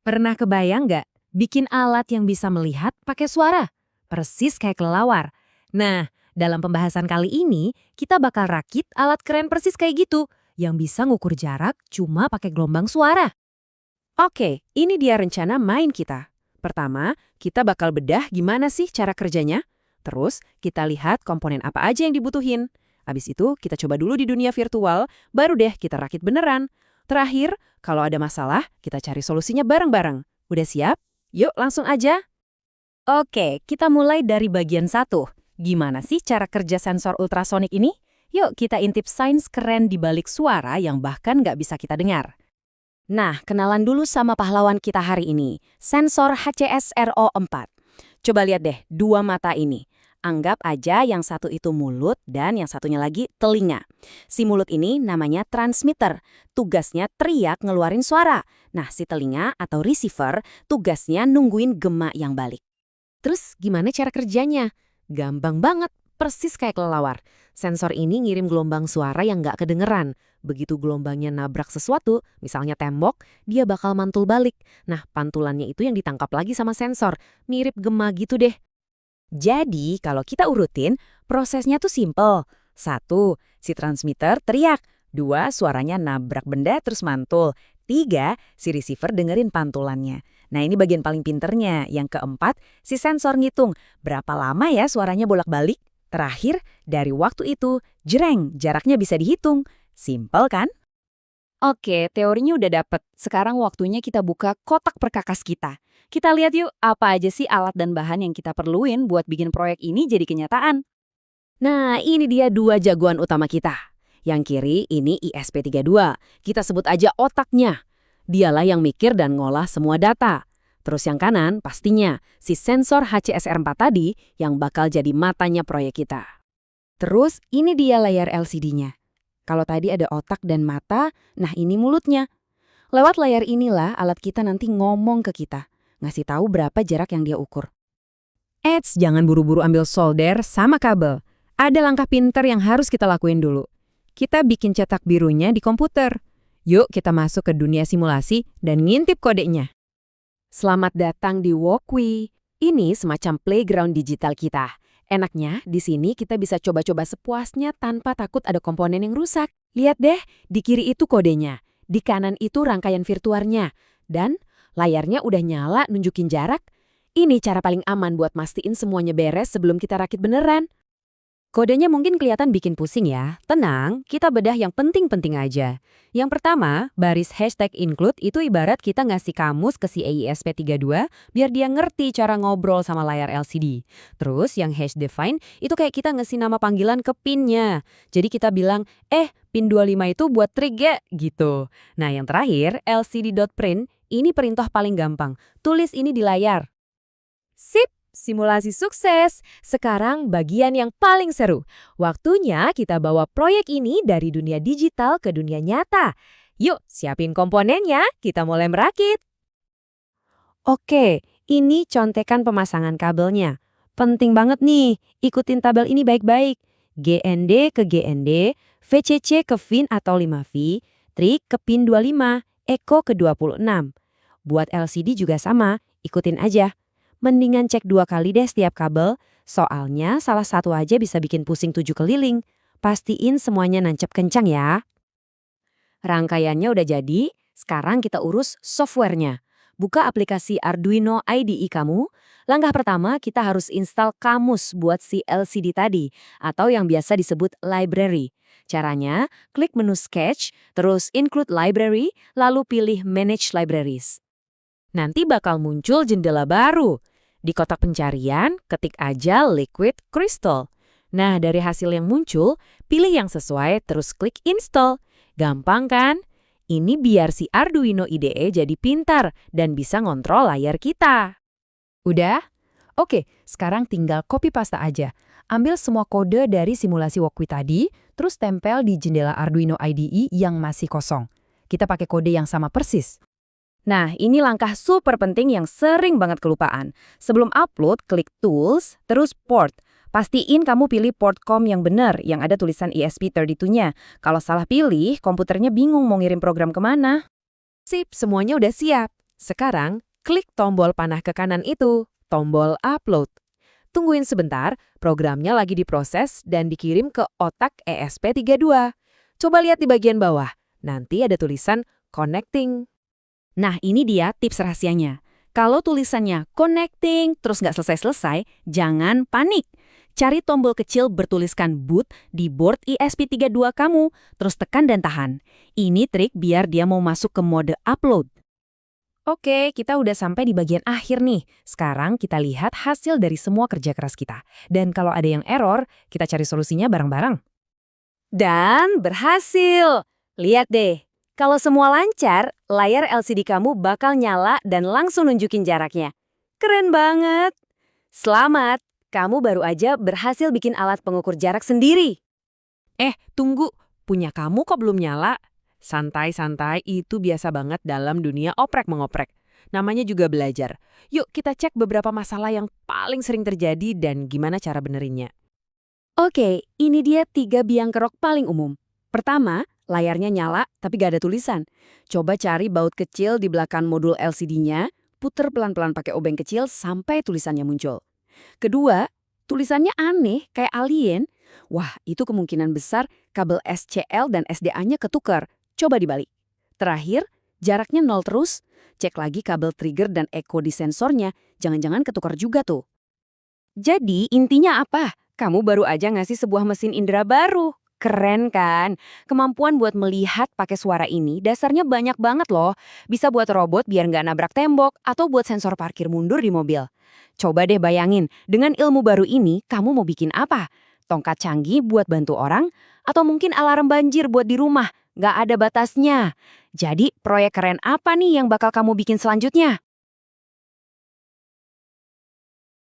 Pernah kebayang nggak bikin alat yang bisa melihat pakai suara? Persis kayak kelelawar. Nah, dalam pembahasan kali ini, kita bakal rakit alat keren persis kayak gitu, yang bisa ngukur jarak cuma pakai gelombang suara. Oke, ini dia rencana main kita. Pertama, kita bakal bedah gimana sih cara kerjanya. Terus, kita lihat komponen apa aja yang dibutuhin. Habis itu, kita coba dulu di dunia virtual, baru deh kita rakit beneran. Terakhir, kalau ada masalah, kita cari solusinya bareng-bareng. Udah siap? Yuk langsung aja. Oke, kita mulai dari bagian 1. Gimana sih cara kerja sensor ultrasonik ini? Yuk kita intip sains keren di balik suara yang bahkan nggak bisa kita dengar. Nah, kenalan dulu sama pahlawan kita hari ini, sensor HCSRO4. Coba lihat deh, dua mata ini. Anggap aja yang satu itu mulut dan yang satunya lagi telinga. Si mulut ini namanya transmitter, tugasnya teriak ngeluarin suara. Nah, si telinga atau receiver tugasnya nungguin gema yang balik. Terus gimana cara kerjanya? Gampang banget, persis kayak kelelawar. Sensor ini ngirim gelombang suara yang nggak kedengeran. Begitu gelombangnya nabrak sesuatu, misalnya tembok, dia bakal mantul balik. Nah, pantulannya itu yang ditangkap lagi sama sensor. Mirip gema gitu deh. Jadi, kalau kita urutin, prosesnya tuh simple. 1, si transmitter teriak. 2, suaranya nabrak benda terus mantul. 3, si receiver dengerin pantulannya. Nah, ini bagian paling pinternya. Yang keempat, si sensor ngitung berapa lama ya suaranya bolak-balik. Terakhir, dari waktu itu, jreng, jaraknya bisa dihitung. Simple kan? Oke, teorinya udah dapet. Sekarang waktunya kita buka kotak perkakas kita. Kita lihat yuk, apa aja sih alat dan bahan yang kita perluin buat bikin proyek ini jadi kenyataan. Nah, ini dia dua jagoan utama kita. Yang kiri ini ISP32. Kita sebut aja otaknya. Dialah yang mikir dan ngolah semua data. Terus yang kanan, pastinya, si sensor HCSR4 tadi yang bakal jadi matanya proyek kita. Terus ini dia layar LCD-nya. Kalau tadi ada otak dan mata, nah ini mulutnya. Lewat layar inilah alat kita nanti ngomong ke kita. Ngasih tahu berapa jarak yang dia ukur. Eits, jangan buru-buru ambil solder sama kabel. Ada langkah pinter yang harus kita lakuin dulu. Kita bikin cetak birunya di komputer. Yuk kita masuk ke dunia simulasi dan ngintip kodenya. Selamat datang di Walkway. Ini semacam playground digital kita. Enaknya, di sini kita bisa coba-coba sepuasnya tanpa takut ada komponen yang rusak. Lihat deh, di kiri itu kodenya. Di kanan itu rangkaian virtualnya. Dan layarnya udah nyala nunjukin jarak. Ini cara paling aman buat mastiin semuanya beres sebelum kita rakit beneran. Kodenya mungkin kelihatan bikin pusing ya. Tenang, kita bedah yang penting-penting aja. Yang pertama, baris #include itu ibarat kita ngasih kamus ke si EISP32 biar dia ngerti cara ngobrol sama layar LCD. Terus yang #define itu kayak kita ngasih nama panggilan ke pinnya. Jadi kita bilang, pin 25 itu buat trig ya, gitu. Nah yang terakhir, LCD.print, ini perintah paling gampang. Tulis ini di layar. Sip! Simulasi sukses. Sekarang bagian yang paling seru. Waktunya kita bawa proyek ini dari dunia digital ke dunia nyata. Yuk, siapin komponennya, kita mulai merakit. Oke, ini contekan pemasangan kabelnya. Penting banget nih, ikutin tabel ini baik-baik. GND ke GND, VCC ke VIN atau 5V, trig ke pin 25, echo ke 26. Buat LCD juga sama, ikutin aja. Mendingan cek 2 kali deh setiap kabel, soalnya salah satu aja bisa bikin pusing 7 keliling. Pastiin semuanya nancep kencang ya. Rangkaiannya udah jadi, sekarang kita urus softwarenya. Buka aplikasi Arduino IDE kamu. Langkah pertama kita harus install kamus buat si LCD tadi, atau yang biasa disebut library. Caranya, klik menu Sketch, terus Include Library, lalu pilih Manage Libraries. Nanti bakal muncul jendela baru. Di kotak pencarian, ketik aja Liquid Crystal. Nah, dari hasil yang muncul, pilih yang sesuai terus klik install. Gampang kan? Ini biar si Arduino IDE jadi pintar dan bisa ngontrol layar kita. Udah? Oke, sekarang tinggal copy paste aja. Ambil semua kode dari simulasi Walkway tadi, terus tempel di jendela Arduino IDE yang masih kosong. Kita pakai kode yang sama persis. Nah, ini langkah super penting yang sering banget kelupaan. Sebelum upload, klik Tools, terus Port. Pastiin kamu pilih port COM yang benar, yang ada tulisan ESP32-nya. Kalau salah pilih, komputernya bingung mau ngirim program kemana. Sip, semuanya udah siap. Sekarang, klik tombol panah ke kanan itu, tombol upload. Tungguin sebentar, programnya lagi diproses dan dikirim ke otak ESP32. Coba lihat di bagian bawah, nanti ada tulisan connecting. Nah, ini dia tips rahasianya. Kalau tulisannya connecting terus nggak selesai-selesai, jangan panik. Cari tombol kecil bertuliskan boot di board ESP32 kamu, terus tekan dan tahan. Ini trik biar dia mau masuk ke mode upload. Oke, kita udah sampai di bagian akhir nih. Sekarang kita lihat hasil dari semua kerja keras kita. Dan kalau ada yang error, kita cari solusinya bareng-bareng. Dan berhasil! Lihat deh, kalau semua lancar, layar LCD kamu bakal nyala dan langsung nunjukin jaraknya. Keren banget! Selamat, kamu baru aja berhasil bikin alat pengukur jarak sendiri. Tunggu, punya kamu kok belum nyala? Santai-santai itu biasa banget dalam dunia oprek-mengoprek. Namanya juga belajar. Yuk kita cek beberapa masalah yang paling sering terjadi dan gimana cara benerinnya. Oke, ini dia 3 biang kerok paling umum. Pertama, layarnya nyala tapi gak ada tulisan. Coba cari baut kecil di belakang modul LCD-nya, puter pelan-pelan pakai obeng kecil sampai tulisannya muncul. Kedua, tulisannya aneh kayak alien. Wah, itu kemungkinan besar kabel SCL dan SDA-nya ketukar. Coba dibalik. Terakhir, jaraknya 0 terus. Cek lagi kabel trigger dan echo di sensornya, jangan-jangan ketukar juga tuh. Jadi intinya apa? Kamu baru aja ngasih sebuah mesin indera baru. Keren kan? Kemampuan buat melihat pakai suara ini dasarnya banyak banget loh. Bisa buat robot biar nggak nabrak tembok atau buat sensor parkir mundur di mobil. Coba deh bayangin, dengan ilmu baru ini kamu mau bikin apa? Tongkat canggih buat bantu orang? Atau mungkin alarm banjir buat di rumah? Nggak ada batasnya. Jadi proyek keren apa nih yang bakal kamu bikin selanjutnya?